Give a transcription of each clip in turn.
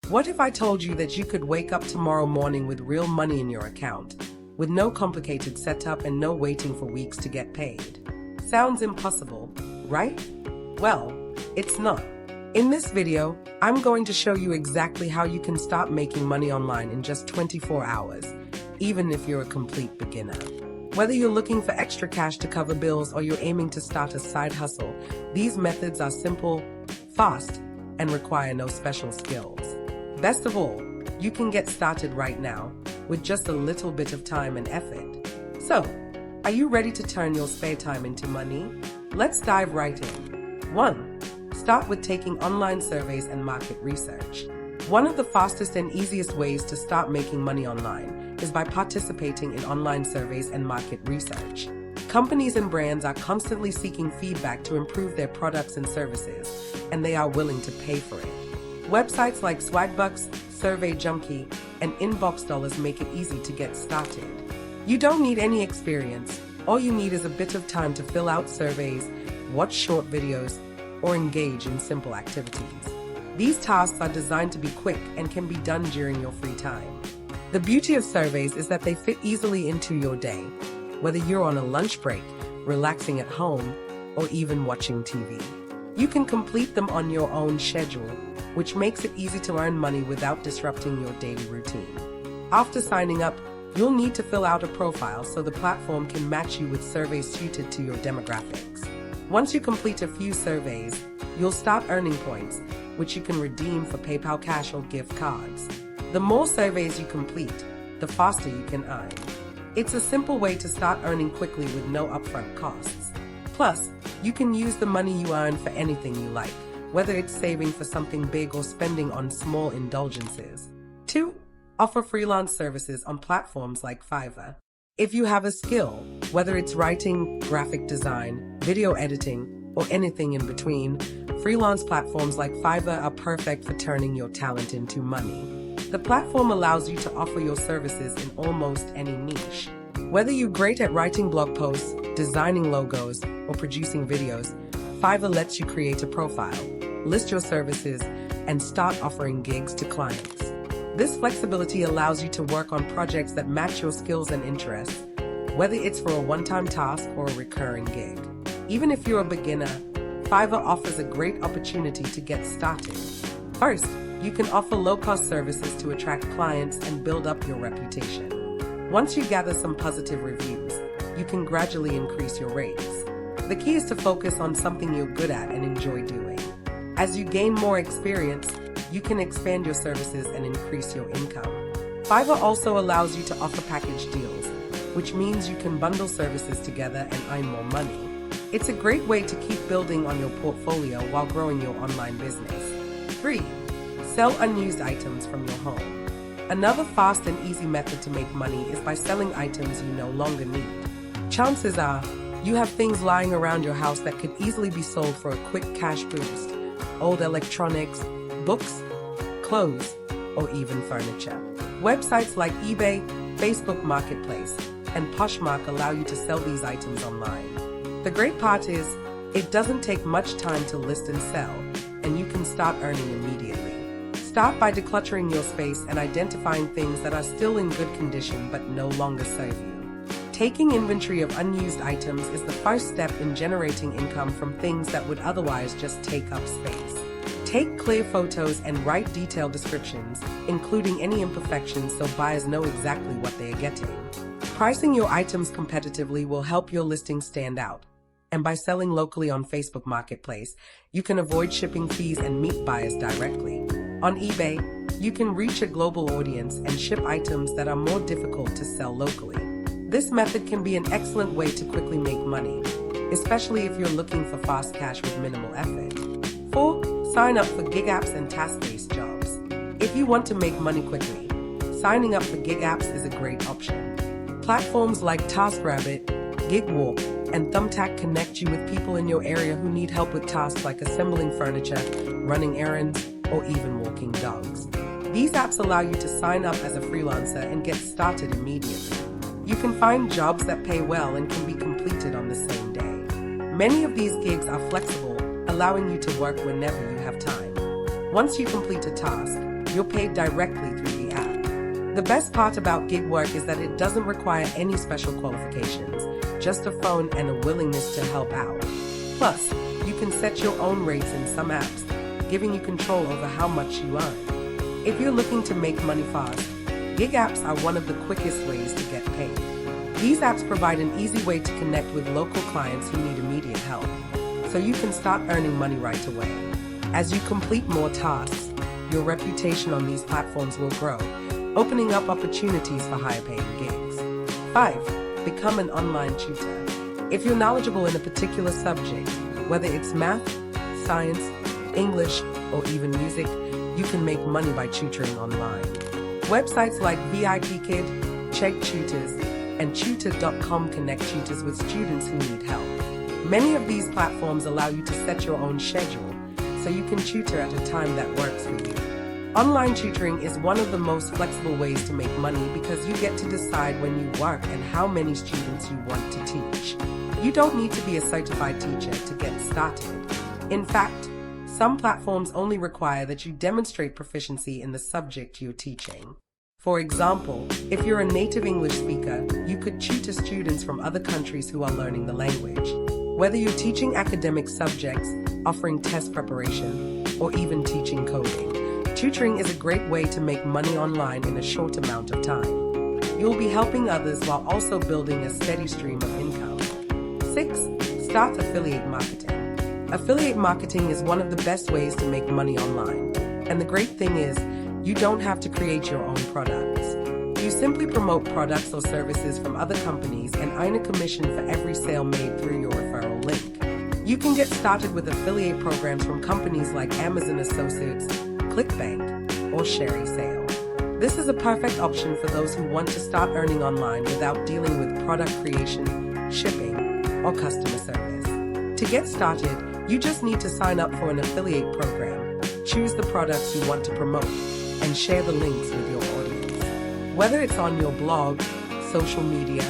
What if I told you that you could wake up tomorrow morning with real money in your account, with no complicated setup and no waiting for weeks to get paid? Sounds impossible, right? Well, it's not. In this video, I'm going to show you exactly how you can start making money online in just 24 hours, even if you're a complete beginner. Whether you're looking for extra cash to cover bills or you're aiming to start a side hustle, these methods are simple, fast, and require no special skills. Best of all, you can get started right now with just a little bit of time and effort. So, are you ready to turn your spare time into money? Let's dive right in. 1. Start with taking online surveys and market research. One of the fastest and easiest ways to start making money online is by participating in online surveys and market research. Companies and brands are constantly seeking feedback to improve their products and services, and they are willing to pay for it. Websites like Swagbucks, Survey Junkie, and Inbox Dollars make it easy to get started. You don't need any experience. All you need is a bit of time to fill out surveys, watch short videos, or engage in simple activities. These tasks are designed to be quick and can be done during your free time. The beauty of surveys is that they fit easily into your day, whether you're on a lunch break, relaxing at home, or even watching TV. You can complete them on your own schedule, which makes it easy to earn money without disrupting your daily routine. After signing up, you'll need to fill out a profile so the platform can match you with surveys suited to your demographics. Once you complete a few surveys, you'll start earning points, which you can redeem for PayPal cash or gift cards. The more surveys you complete, the faster you can earn. It's a simple way to start earning quickly with no upfront costs. Plus, you can use the money you earn for anything you like, whether it's saving for something big or spending on small indulgences. 2. Offer freelance services on platforms like Fiverr. If you have a skill, whether it's writing, graphic design, video editing, or anything in between, freelance platforms like Fiverr are perfect for turning your talent into money. The platform allows you to offer your services in almost any niche. Whether you're great at writing blog posts, designing logos, or producing videos, Fiverr lets you create a profile, list your services, and start offering gigs to clients. This flexibility allows you to work on projects that match your skills and interests, whether it's for a one-time task or a recurring gig. Even if you're a beginner, Fiverr offers a great opportunity to get started. First, you can offer low-cost services to attract clients and build up your reputation. Once you gather some positive reviews, you can gradually increase your rates. The key is to focus on something you're good at and enjoy doing. As you gain more experience, you can expand your services and increase your income. Fiverr also allows you to offer package deals, which means you can bundle services together and earn more money. It's a great way to keep building on your portfolio while growing your online business. 3. Sell unused items from your home. Another fast and easy method to make money is by selling items you no longer need. Chances are, you have things lying around your house that could easily be sold for a quick cash boost. Old electronics, books, clothes, or even furniture. Websites like eBay, Facebook Marketplace, and Poshmark allow you to sell these items online. The great part is, it doesn't take much time to list and sell, and you can start earning immediately. Start by decluttering your space and identifying things that are still in good condition but no longer serve you. Taking inventory of unused items is the first step in generating income from things that would otherwise just take up space. Take clear photos and write detailed descriptions, including any imperfections so buyers know exactly what they are getting. Pricing your items competitively will help your listing stand out. And by selling locally on Facebook Marketplace, you can avoid shipping fees and meet buyers directly. On eBay, you can reach a global audience and ship items that are more difficult to sell locally. This method can be an excellent way to quickly make money, especially if you're looking for fast cash with minimal effort. 4. Sign up for gig apps and task-based jobs. If you want to make money quickly, signing up for gig apps is a great option. Platforms like TaskRabbit, GigWalk, and Thumbtack connect you with people in your area who need help with tasks like assembling furniture, running errands, or even walking dogs. These apps allow you to sign up as a freelancer and get started immediately. You can find jobs that pay well and can be completed on the same day. Many of these gigs are flexible, allowing you to work whenever you have time. Once you complete a task, you're paid directly through the app. The best part about gig work is that it doesn't require any special qualifications, just a phone and a willingness to help out. Plus, you can set your own rates in some apps, giving you control over how much you earn. If you're looking to make money fast, gig apps are one of the quickest ways to get paid. These apps provide an easy way to connect with local clients who need immediate help, so you can start earning money right away. As you complete more tasks, your reputation on these platforms will grow, opening up opportunities for higher-paying gigs. 5. Become an online tutor. If you're knowledgeable in a particular subject, whether it's math, science, English, or even music, you can make money by tutoring online. Websites like VIPKid, Check Tutors, and Tutor.com connect tutors with students who need help. Many of these platforms allow you to set your own schedule, so you can tutor at a time that works for you. Online tutoring is one of the most flexible ways to make money because you get to decide when you work and how many students you want to teach. You don't need to be a certified teacher to get started. In fact, some platforms only require that you demonstrate proficiency in the subject you're teaching. For example, if you're a native English speaker, you could tutor students from other countries who are learning the language. Whether you're teaching academic subjects, offering test preparation, or even teaching coding, tutoring is a great way to make money online in a short amount of time. You'll be helping others while also building a steady stream of income. 6. Start affiliate marketing. Affiliate marketing is one of the best ways to make money online. And the great thing is, you don't have to create your own products. You simply promote products or services from other companies and earn a commission for every sale made through your referral link. You can get started with affiliate programs from companies like Amazon Associates, ClickBank, or Sherry Sale. This is a perfect option for those who want to start earning online without dealing with product creation, shipping, or customer service. To get started, you just need to sign up for an affiliate program, choose the products you want to promote, and share the links with your audience. Whether it's on your blog, social media,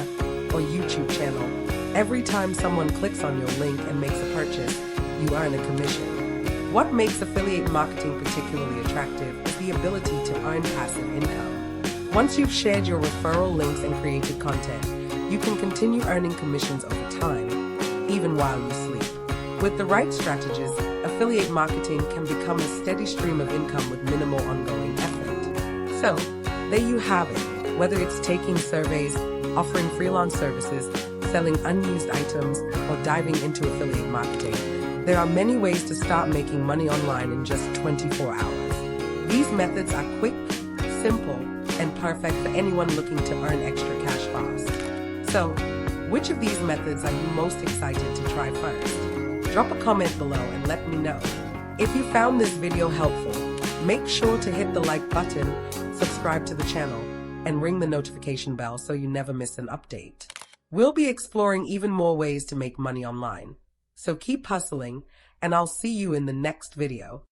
or YouTube channel, every time someone clicks on your link and makes a purchase, you earn a commission. What makes affiliate marketing particularly attractive is the ability to earn passive income. Once you've shared your referral links and created content, you can continue earning commissions over time, even while you sleep. With the right strategies, affiliate marketing can become a steady stream of income with minimal ongoing effort. So, there you have it. Whether it's taking surveys, offering freelance services, selling unused items, or diving into affiliate marketing, there are many ways to start making money online in just 24 hours. These methods are quick, simple, and perfect for anyone looking to earn extra cash fast. So, which of these methods are you most excited to try first? Drop a comment below and let me know. If you found this video helpful, make sure to hit the like button, subscribe to the channel, and ring the notification bell so you never miss an update. We'll be exploring even more ways to make money online. So keep hustling, and I'll see you in the next video.